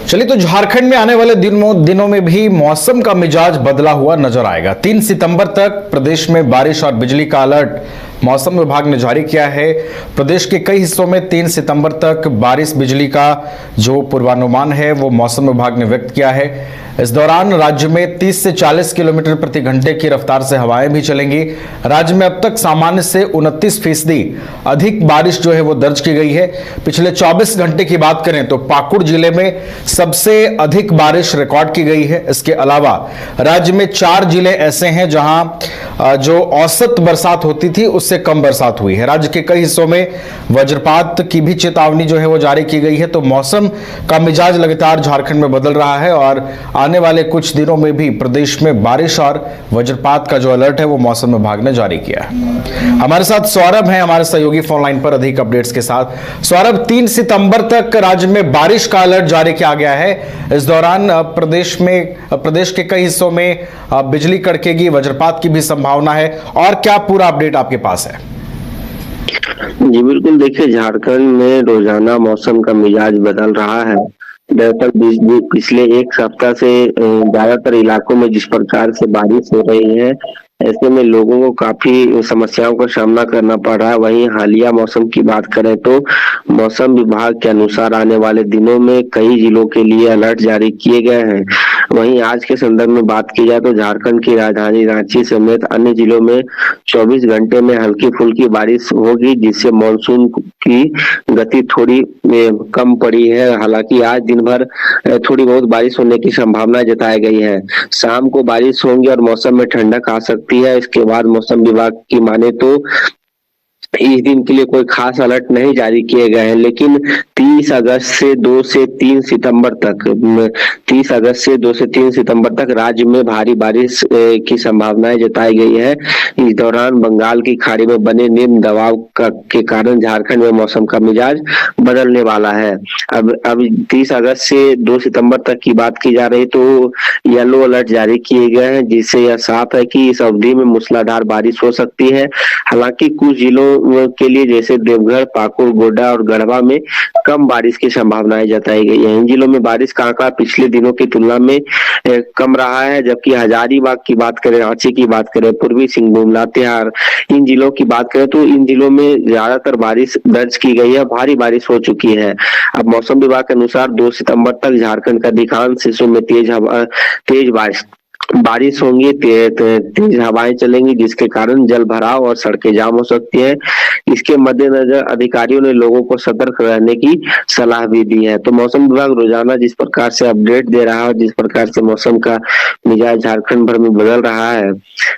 चलिए तो झारखंड में आने वाले दिनों में भी मौसम का मिजाज बदला हुआ नजर आएगा। 3 सितंबर तक प्रदेश में बारिश और बिजली का अलर्ट मौसम विभाग ने जारी किया है। प्रदेश के कई हिस्सों में 3 सितंबर तक बारिश बिजली का जो पूर्वानुमान है वो मौसम विभाग ने व्यक्त किया है। इस दौरान राज्य में 30 से 40 किलोमीटर प्रति घंटे की रफ्तार से हवाएं भी चलेंगी। राज्य में अब तक सामान्य से 29% अधिक बारिश जो है वो दर्ज की गई है। पिछले 24 घंटे की बात करें तो पाकुड़ जिले में सबसे अधिक बारिश रिकॉर्ड की गई है। इसके अलावा राज्य में 4 जिले ऐसे हैं जहां जो औसत बरसात होती थी उससे कम बरसात हुई है। राज्य के कई हिस्सों में वज्रपात की भी चेतावनी जो है वो जारी की गई है। तो मौसम का मिजाज लगातार झारखंड में बदल रहा है और आने वाले कुछ दिनों में भी प्रदेश में बारिश और वज्रपात का जो अलर्ट है वो मौसम विभाग ने जारी किया है। हमारे साथ सौरभ हैं, हमारे सहयोगी फोन लाइन पर अधिक अपडेट्स के साथ। सौरभ, 3 सितंबर तक राज्य में बारिश का अलर्ट जारी किया गया है। इस दौरान प्रदेश के कई हिस्सों में बिजली कड़केगी, वज्रपात की भी संभावना है, और क्या पूरा अपडेट आपके पास है? जी बिल्कुल, देखिए झारखंड में रोजाना मौसम का मिजाज बदल रहा है। दरअसल पिछले एक सप्ताह से ज्यादातर इलाकों में जिस प्रकार से बारिश हो रही है, ऐसे में लोगों को काफी समस्याओं का सामना करना पड़ रहा है। वहीं हालिया मौसम की बात करें तो मौसम विभाग के अनुसार आने वाले दिनों में कई जिलों के लिए अलर्ट जारी किए गए हैं। वहीं आज के संदर्भ में बात की जाए तो झारखंड की राजधानी रांची समेत अन्य जिलों में 24 घंटे में हल्की फुल्की बारिश होगी, जिससे मानसून की गति थोड़ी कम पड़ी है। हालांकि आज दिन भर थोड़ी बहुत बारिश होने की संभावना जताई गई है। शाम को बारिश होगी और मौसम में ठंडक आ सकती है। इसके बाद मौसम विभाग की माने तो इस दिन के लिए कोई खास अलर्ट नहीं जारी किए गए हैं, लेकिन 30 अगस्त से 2 से 3 सितंबर तक राज्य में भारी बारिश की संभावनाएं जताई गई है। इस दौरान बंगाल की खाड़ी में बने निम्न दबाव के कारण झारखंड में मौसम का मिजाज बदलने वाला है। अब 30 अगस्त से 2 सितंबर तक की बात की जा रही तो येलो अलर्ट जारी किए गए हैं, जिससे यह साफ है कि इस अवधि में मूसलाधार बारिश हो सकती है। हालांकि कुछ जिलों के लिए जैसे देवघर, पाकुड़, गोड्डा और गढ़वा में कम बारिश की संभावनाएं जताई गई है। इन जिलों में बारिश का आंकड़ा पिछले दिनों की तुलना में कम रहा है, जबकि हजारीबाग की बात करें, रांची की बात करें, पूर्वी सिंहभूम, लातेहार, इन जिलों की बात करें तो इन जिलों में ज्यादातर बारिश दर्ज की गई है, भारी बारिश हो चुकी है। अब मौसम विभाग के अनुसार 2 सितंबर तक झारखंड का अधिकांश हिस्सों में तेज बारिश होंगी, तेज हवाएं चलेंगी, जिसके कारण जल भराव और सड़कें जाम हो सकती है। इसके मद्देनजर अधिकारियों ने लोगों को सतर्क रहने की सलाह भी दी है। तो मौसम विभाग रोजाना जिस प्रकार से अपडेट दे रहा है, जिस प्रकार से मौसम का मिजाज झारखंड भर में बदल रहा है,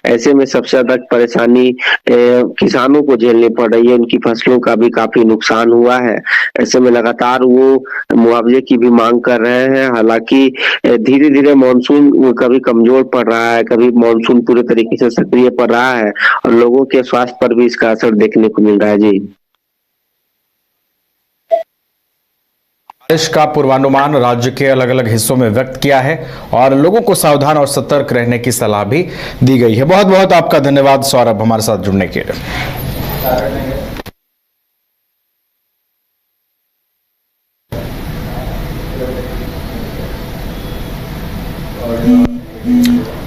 ऐसे में सबसे ज्यादा परेशानी किसानों को झेलनी पड़ रही है। उनकी फसलों का भी काफी नुकसान हुआ है। ऐसे में लगातार वो मुआवजे की भी मांग कर रहे हैं। हालांकि धीरे धीरे मानसून कभी कमजोर पड़ रहा है, कभी मानसून पूरे तरीके से सक्रिय पड़ रहा है और लोगों के स्वास्थ्य पर भी इसका असर देखने को मिल रहा है। जी, बारिश का पूर्वानुमान राज्य के अलग अलग हिस्सों में व्यक्त किया है और लोगों को सावधान और सतर्क रहने की सलाह भी दी गई है। बहुत बहुत आपका धन्यवाद सौरभ, हमारे साथ जुड़ने के लिए।